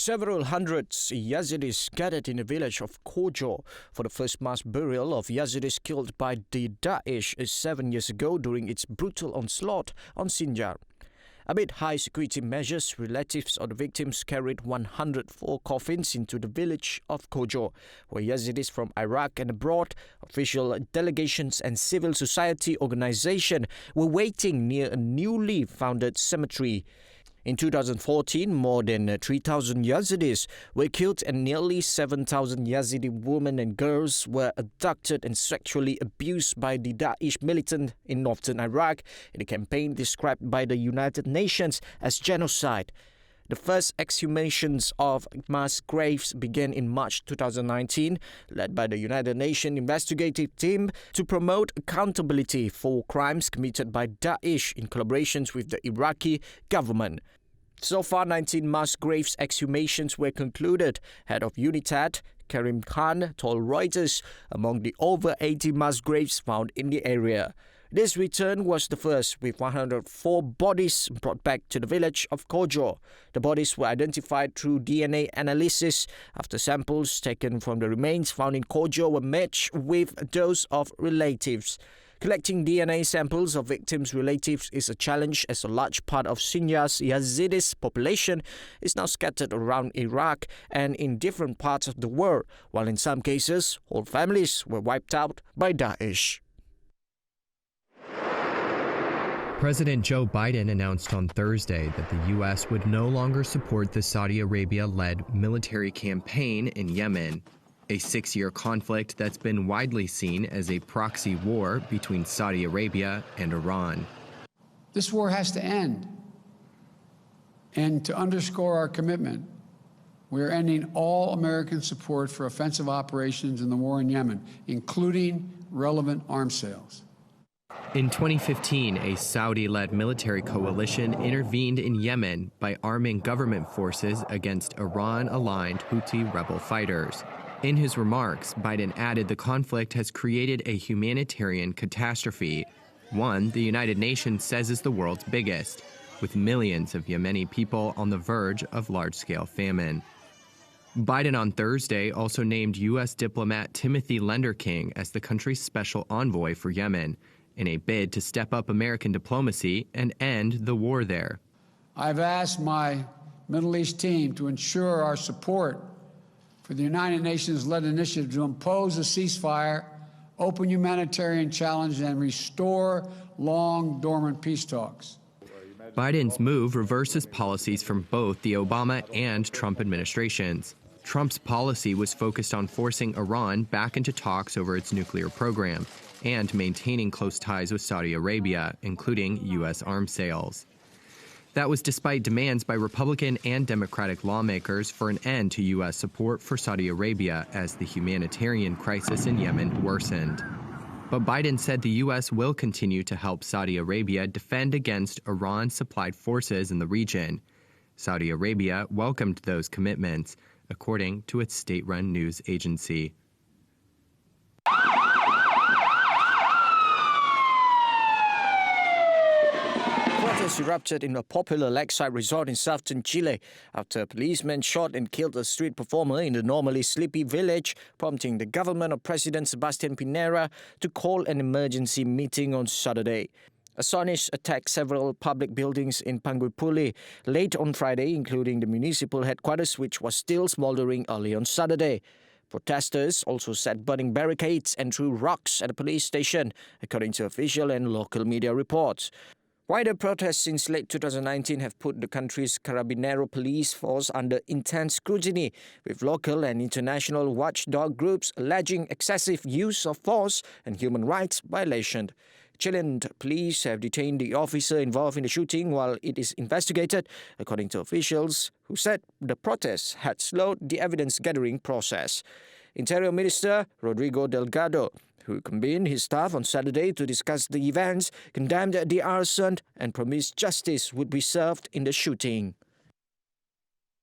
Several hundreds Yazidis gathered in the village of Kojo for the first mass burial of Yazidis killed by the Daesh 7 years ago during its brutal onslaught on Sinjar. Amid high security measures, relatives of the victims carried 104 coffins into the village of Kojo, where Yazidis from Iraq and abroad, official delegations and civil society organizations were waiting near a newly founded cemetery. In 2014, more than 3,000 Yazidis were killed and nearly 7,000 Yazidi women and girls were abducted and sexually abused by the Daesh militant in northern Iraq in a campaign described by the United Nations as genocide. The first exhumations of mass graves began in March 2019, led by the United Nations investigative team to promote accountability for crimes committed by Daesh in collaboration with the Iraqi government. So far, 19 mass graves exhumations were concluded. Head of UNITAD, Karim Khan, told Reuters among the over 80 mass graves found in the area. This return was the first, with 104 bodies brought back to the village of Kojo. The bodies were identified through DNA analysis after samples taken from the remains found in Kojo were matched with those of relatives. Collecting DNA samples of victims' relatives is a challenge as a large part of Sinjar's Yazidis population is now scattered around Iraq and in different parts of the world, while in some cases, whole families were wiped out by Daesh. President Joe Biden announced on Thursday that the U.S. would no longer support the Saudi Arabia-led military campaign in Yemen, a 6-year conflict that's been widely seen as a proxy war between Saudi Arabia and Iran. This war has to end. And to underscore our commitment, we are ending all American support for offensive operations in the war in Yemen, including relevant arms sales. In 2015, a Saudi-led military coalition intervened in Yemen by arming government forces against Iran-aligned Houthi rebel fighters. In his remarks, Biden added the conflict has created a humanitarian catastrophe, one the United Nations says is the world's biggest, with millions of Yemeni people on the verge of large-scale famine. Biden on Thursday also named U.S. diplomat Timothy Lenderking as the country's special envoy for Yemen, in a bid to step up American diplomacy and end the war there. I've asked my Middle East team to ensure our support for the United Nations-led initiative to impose a ceasefire, open humanitarian challenge, and restore long-dormant peace talks. Biden's move reverses policies from both the Obama and Trump administrations. Trump's policy was focused on forcing Iran back into talks over its nuclear program and maintaining close ties with Saudi Arabia, including U.S. arms sales. That was despite demands by Republican and Democratic lawmakers for an end to U.S. support for Saudi Arabia as the humanitarian crisis in Yemen worsened. But Biden said the U.S. will continue to help Saudi Arabia defend against Iran-supplied forces in the region. Saudi Arabia welcomed those commitments, according to its state-run news agency. Protests erupted in a popular lakeside resort in southern Chile after a policeman shot and killed a street performer in the normally sleepy village, prompting the government of President Sebastián Pinera to call an emergency meeting on Saturday. Astonished attacked several public buildings in Panguipuli late on Friday, including the municipal headquarters, which was still smoldering early on Saturday. Protesters also set burning barricades and threw rocks at the police station, according to official and local media reports. Wider protests since late 2019 have put the country's Carabinero police force under intense scrutiny, with local and international watchdog groups alleging excessive use of force and human rights violations. Chilean police have detained the officer involved in the shooting while it is investigated, according to officials who said the protests had slowed the evidence-gathering process. Interior Minister Rodrigo Delgado, who convened his staff on Saturday to discuss the events, condemned the arson and promised justice would be served in the shooting.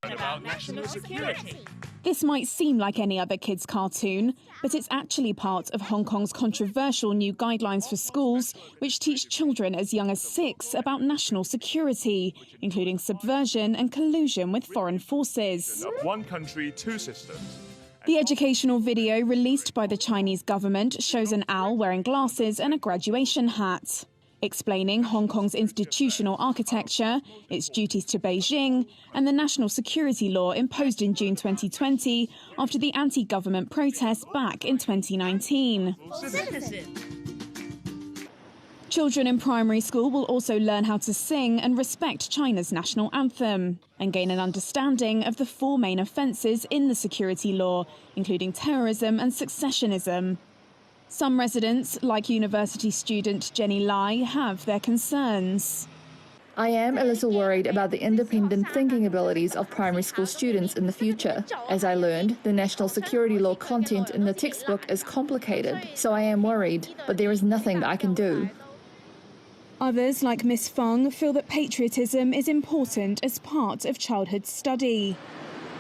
about national security. This might seem like any other kids' cartoon, but it's actually part of Hong Kong's controversial new guidelines for schools, which teach children as young as 6 about national security, including subversion and collusion with foreign forces. One country, two systems. The educational video released by the Chinese government shows an owl wearing glasses and a graduation hat, explaining Hong Kong's institutional architecture, its duties to Beijing, and the national security law imposed in June 2020 after the anti-government protests back in 2019. Children in primary school will also learn how to sing and respect China's national anthem and gain an understanding of the 4 main offences in the security law, including terrorism and secessionism. Some residents, like university student Jenny Lai, have their concerns. I am a little worried about the independent thinking abilities of primary school students in the future. As I learned, the national security law content in the textbook is complicated, so I am worried, but there is nothing that I can do. Others, like Miss Feng, feel that patriotism is important as part of childhood study.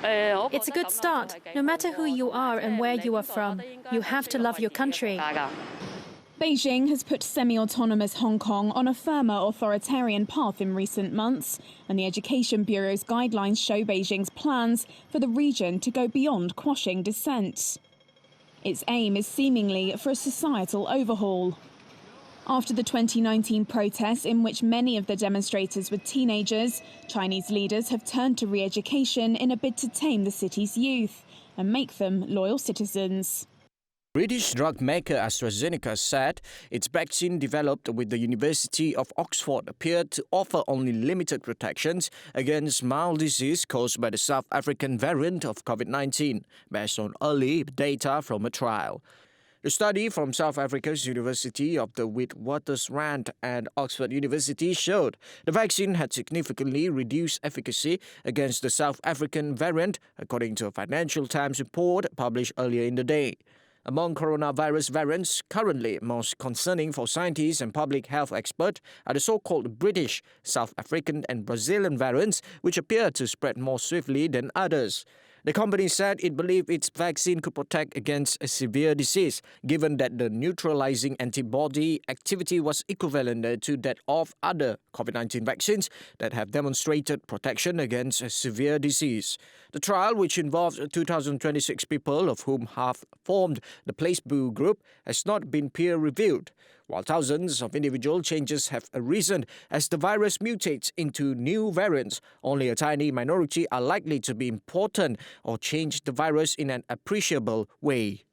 It's a good start. No matter who you are and where you are from, you have to love your country. Beijing has put semi-autonomous Hong Kong on a firmer authoritarian path in recent months, and the Education Bureau's guidelines show Beijing's plans for the region to go beyond quashing dissent. Its aim is seemingly for a societal overhaul. After the 2019 protests, in which many of the demonstrators were teenagers, Chinese leaders have turned to re-education in a bid to tame the city's youth and make them loyal citizens. British drug maker AstraZeneca said its vaccine developed with the University of Oxford appeared to offer only limited protections against mild disease caused by the South African variant of COVID-19, based on early data from a trial. The study from South Africa's University of the Witwatersrand and Oxford University showed the vaccine had significantly reduced efficacy against the South African variant, according to a Financial Times report published earlier in the day. Among coronavirus variants currently most concerning for scientists and public health experts are the so-called British, South African and Brazilian variants, which appear to spread more swiftly than others. The company said it believed its vaccine could protect against a severe disease, given that the neutralizing antibody activity was equivalent to that of other COVID-19 vaccines that have demonstrated protection against a severe disease. The trial, which involves 2,026 people, of whom half formed the placebo group, has not been peer-reviewed, while thousands of individual changes have arisen as the virus mutates into new variants. Only a tiny minority are likely to be important or change the virus in an appreciable way.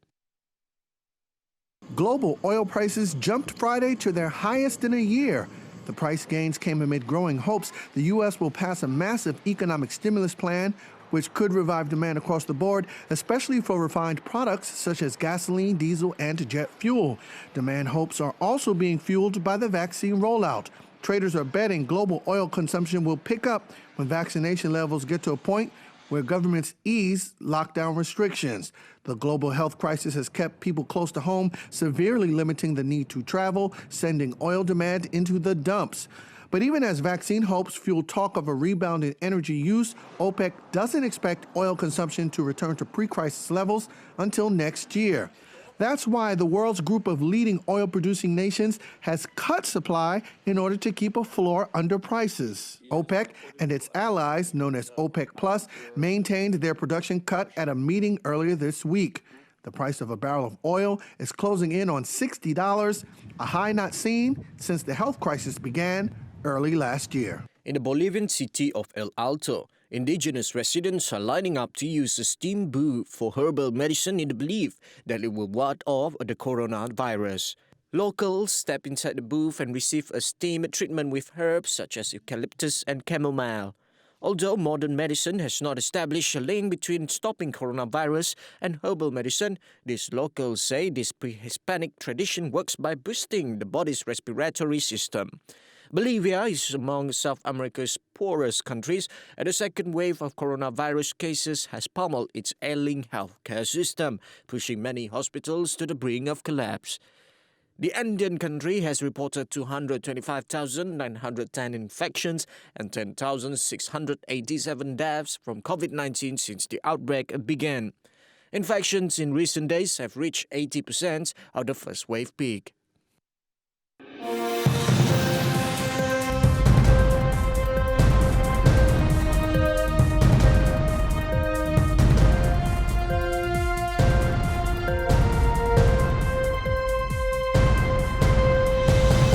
Global oil prices jumped Friday to their highest in a year. The price gains came amid growing hopes the U.S. will pass a massive economic stimulus plan, which could revive demand across the board, especially for refined products such as gasoline, diesel, and jet fuel. Demand hopes are also being fueled by the vaccine rollout. Traders are betting global oil consumption will pick up when vaccination levels get to a point where governments ease lockdown restrictions. The global health crisis has kept people close to home, severely limiting the need to travel, sending oil demand into the dumps. But even as vaccine hopes fuel talk of a rebound in energy use, OPEC doesn't expect oil consumption to return to pre-crisis levels until next year. That's why the world's group of leading oil-producing nations has cut supply in order to keep a floor under prices. OPEC and its allies, known as OPEC Plus, maintained their production cut at a meeting earlier this week. The price of a barrel of oil is closing in on $60, a high not seen since the health crisis began early last year. In the Bolivian city of El Alto, indigenous residents are lining up to use a steam booth for herbal medicine in the belief that it will ward off the coronavirus. Locals step inside the booth and receive a steam treatment with herbs such as eucalyptus and chamomile. Although modern medicine has not established a link between stopping coronavirus and herbal medicine, these locals say this pre-Hispanic tradition works by boosting the body's respiratory system. Bolivia is among South America's poorest countries, and the second wave of coronavirus cases has pummeled its ailing healthcare system, pushing many hospitals to the brink of collapse. The Andean country has reported 225,910 infections and 10,687 deaths from COVID-19 since the outbreak began. Infections in recent days have reached 80% of the first wave peak.